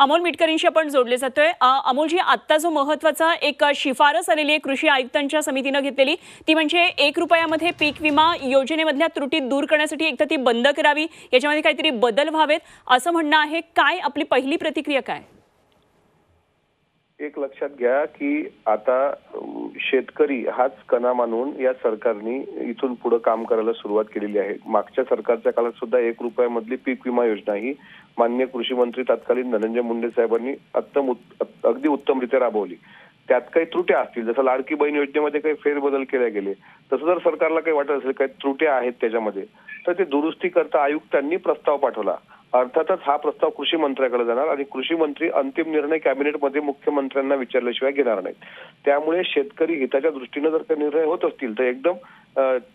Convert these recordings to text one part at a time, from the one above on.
अमोल मिटकरींशी आपण जोडले जातोय। अमोलजी, आता जो महत्त्वाचा एक शिफारस आलेली आहे कृषी आयुक्तांच्या समितीने घेतलेली, ती म्हणजे 1 रुपयामध्ये पीक विमा योजनेमधल्या त्रुटी दूर करण्यासाठी एकतर ती बंद करावी, याच्यामध्ये काहीतरी बदल व्हावेत असं म्हणणं आहे। काय आपली पहिली प्रतिक्रिया काय? एक लक्षात घ्या की आता शेतकरी हाच कणा मानून या सरकारने इथून पुढे काम करायला सुरुवात केलेली आहे। मागच्या सरकारच्या काळात सुद्धा 1 रुपयामधली पीक विमा योजना ही माननीय कृषी मंत्री तत्कालीन धनंजय मुंडे साहेबांनी अगदी उत्तमरित्या राबवली। त्यात काही त्रुटी असतील, जसं लाडकी बहीण योजनेमध्ये काही फेरबदल केले गेले, तसं जर सरकारला काही वाटत असेल काही त्रुटी आहेत त्याच्यामध्ये, तर ते दुरुस्ती करता आयुक्तांनी प्रस्ताव पाठवला। अर्थातच हा प्रस्ताव कृषी मंत्र्याकडे जाणार आणि कृषी मंत्री अंतिम निर्णय कॅबिनेटमध्ये मुख्यमंत्र्यांना विचारल्याशिवाय घेणार नाहीत। त्यामुळे शेतकरी हिताच्या दृष्टीने जर काही निर्णय होत असतील तर एकदम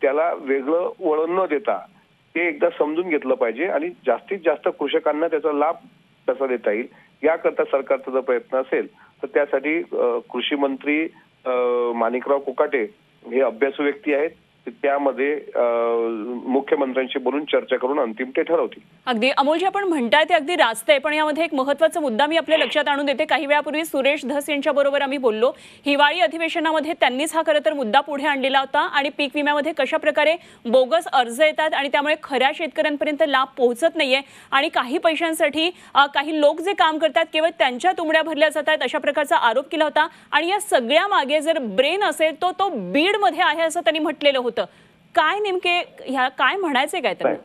त्याला वेगळं वळण न देता ते एकदा समजून घेतलं पाहिजे आणि जास्तीत जास्त कृषकांना त्याचा लाभ कसा देता येईल याकरता सरकारचा जर प्रयत्न असेल तर त्यासाठी कृषी मंत्री माणिकराव कोकाटे हे अभ्यासू व्यक्ती आहेत। त्यामध्ये मुख्यमंत्र्यांशी बोलून चर्चा करून अंतिम ते ठरवतील। अगदी अमोलजी, आपण म्हणताय ते अगदी रास्त आहे, पण यामध्ये एक महत्त्वाचा मुद्दा मी आपल्या लक्षात आणून देते। काही वेळापूर्वी सुरेश धस यांच्याबरोबर आम्ही बोललो, हिवाळी अधिवेशनामध्ये त्यांनीच हा खरं तर मुद्दा पुढे आणलेला होता आणि पीक विम्यामध्ये कशा प्रकारे बोगस अर्ज येतात आणि त्यामुळे खऱ्या शेतकऱ्यांपर्यंत लाभ पोहोचत नाहीये आणि काही पैशांसाठी काही लोक जे काम करतात केवळ त्यांच्या तुंबड्या भरल्या जातात अशा प्रकारचा आरोप केला होता। आणि या सगळ्या मागे जर ब्रेन असेल तो बीड मध्ये आहे असं त्यांनी म्हटलेलं होतं। काय नेमके ह्या काय म्हणायचे काय त्यांना?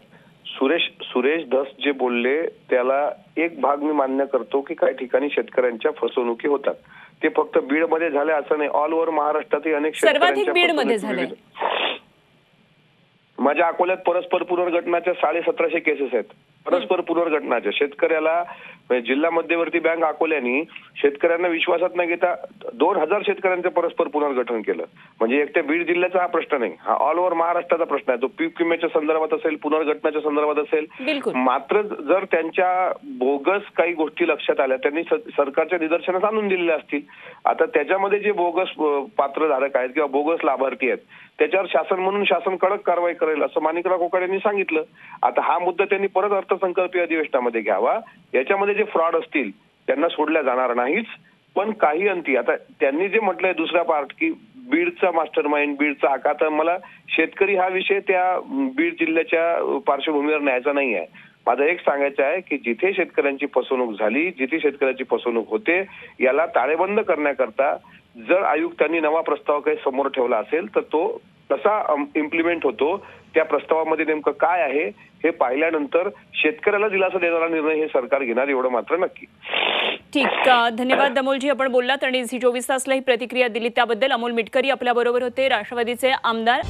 सुरेश धस जे बोलले त्याला एक भाग मी मान्य करतो की काही ठिकाणी शेतकऱ्यांच्या फसवणुकी होतात। ते फक्त बीड मध्ये झाले असं नाही, ऑल ओव्हर महाराष्ट्रातही अनेक सर्वाधिक बीड मध्ये झाले। माझ्या अकोल्यात परस्पर पुनर्गठनाच्या 1750 केसेस आहेत। परस्पर पुनर्गठनाच्या शेतकऱ्याला जिल्हा मध्यवर्ती बँक अकोल्यानी शेतकऱ्यांना विश्वासात न घेता 2000 शेतकऱ्यांचं परस्पर पुनर्गठन केलं। म्हणजे एक त्या बीड जिल्ह्याचा हा प्रश्न नाही, हा ऑल ओव्हर महाराष्ट्राचा प्रश्न आहे। तो पीक विम्याच्या संदर्भात असेल, पुनर्गठनाच्या संदर्भात असेल। मात्र जर त्यांच्या बोगस काही गोष्टी लक्षात आल्या, त्यांनी सरकारच्या निदर्शनास आणून दिलेल्या असतील। आता त्याच्यामध्ये जे बोगस पात्रधारक आहेत किंवा बोगस लाभार्थी आहेत त्याच्यावर शासन म्हणून शासन कडक कारवाई करेल असं माणिकराव कोकाटे यांनी सांगितलं। आता हा मुद्दा त्यांनी परत अर्थसंकल्पीय अधिवेशनामध्ये घ्यावा। याच्यामध्ये जे फ्रॉड असतील त्यांना सोडल्या जाणार नाहीच, पण काही अंती आता त्यांनी जे म्हटलंय दुसरा पार्ट की बीडचा मास्टरमाइंड, बीडचा आका, तर मला शेतकरी हा विषय त्या बीड जिल्ह्याच्या पार्श्वभूमीवर न्यायचा नाही आहे। माझं एक सांगायचं आहे की जिथे शेतकऱ्यांची फसवणूक झाली, जिथे शेतकऱ्यांची फसवणूक होते याला ताळेबंद करण्याकरता जर आयुक्तांनी नवा प्रस्ताव काही समोर ठेवला असेल तर तो कसा इम्प्लिमेंट होतो, त्या प्रस्तावामध्ये नेमकं काय आहे हे पाहिल्यानंतर शेतकऱ्याला दिलासा देणारा निर्णय हे सरकार घेणार एवढं मात्र नक्की। ठीक, धन्यवाद अमोलजी, आपण बोललात आणि झी 24 तासला ही प्रतिक्रिया दिली त्याबद्दल। अमोल मिटकरी आपल्या बरोबर होते, राष्ट्रवादीचे आमदार।